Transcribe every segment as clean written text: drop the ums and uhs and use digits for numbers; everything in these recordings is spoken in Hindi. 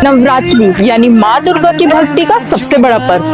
नवरात्रि यानी माँ दुर्गा की भक्ति का सबसे बड़ा पर्व।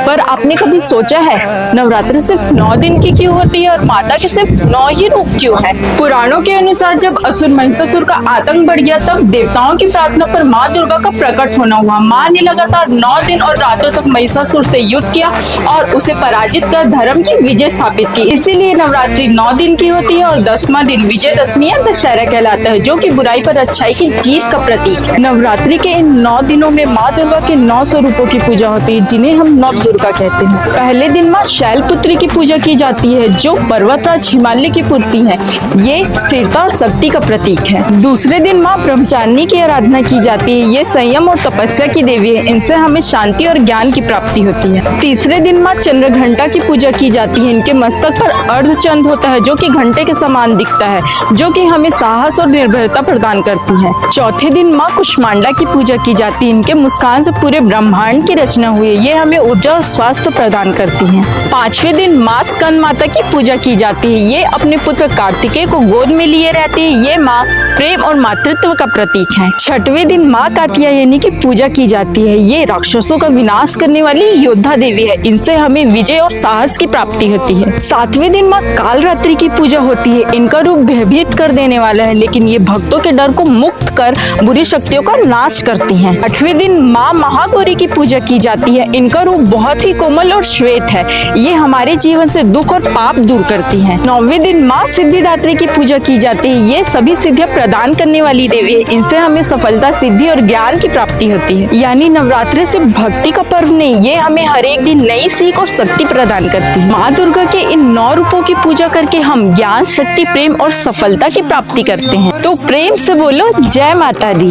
पर आपने कभी सोचा है नवरात्रि सिर्फ 9 दिन की क्यों होती है और माता के सिर्फ 9 ही रूप क्यों है? पुराणों के अनुसार जब असुर महिषासुर का आतंक बढ़ गया तब देवताओं की प्रार्थना पर माँ दुर्गा का प्रकट होना हुआ। माँ ने लगातार 9 दिन और रातों तक महिषासुर से युद्ध किया और उसे पराजित कर धर्म की विजय स्थापित की। इसीलिए नवरात्रि 9 दिन की होती है और 10वां दिन विजयदशमी या दशहरा कहलाता है, जो कि बुराई पर अच्छाई की जीत का प्रतीक है। नवरात्रि के इन 9 दिनों में माँ दुर्गा के 9 स्वरूपों की पूजा होती है, जिन्हें हम नव दुर्गा कहते हैं। पहले दिन माँ शैलपुत्री की पूजा की जाती है, जो पर्वतराज हिमालय की पुत्री है। ये स्थिरता और शक्ति का प्रतीक है। दूसरे दिन माँ ब्रह्मचारिणी की आराधना की जाती है। ये संयम और तपस्या की देवी है। इनसे हमें शांति और ज्ञान की प्राप्ति होती है। तीसरे दिन माँ चंद्रघंटा की पूजा की जाती है। इनके मस्तक पर अर्धचंद्र होता है, जो कि घंटे के समान दिखता है, जो कि हमें साहस और निर्भयता प्रदान करती है। चौथे दिन माँ कुष्मांडा की पूजा की जाती है। इनके मुस्कान से पूरे ब्रह्मांड की रचना हुई है। ये हमें ऊर्जा और स्वास्थ्य प्रदान करती हैं। पांचवें दिन माँ स्कंद माता की पूजा की जाती है। ये अपने पुत्र कार्तिकेय को गोद में लिए रहती है। ये माँ प्रेम और मातृत्व का प्रतीक है। छठवें दिन माँ कात्यायनी की पूजा की जाती है। ये राक्षसों का विनाश करने वाली योद्धा देवी है। इनसे हमें विजय और साहस की प्राप्ति होती है। सातवें दिन माँ कालरात्रि की पूजा होती है। इनका रूप भयभीत कर देने वाला है, लेकिन ये भक्तों के डर को मुक्त कर बुरी शक्तियों का नाश करती हैं। 8वें दिन माँ महागौरी की पूजा की जाती है। इनका रूप बहुत ही कोमल और श्वेत है। ये हमारे जीवन से दुख और पाप दूर करती हैं। 9वें दिन माँ सिद्धिदात्री की पूजा की जाती है। ये सभी सिद्धियां प्रदान करने वाली देवी है। इनसे हमें सफलता, सिद्धि और ज्ञान की प्राप्ति होती है। यानी नवरात्रि सिर्फ भक्ति का पर्व नहीं, ये हमें हर एक दिन नई सीख और शक्ति प्रदान करती है। माँ दुर्गा के इन 9 रूपों की पूजा करके हम ज्ञान, शक्ति, प्रेम और सफलता की प्राप्ति करते हैं। तो प्रेम से बोलो जय माता दी।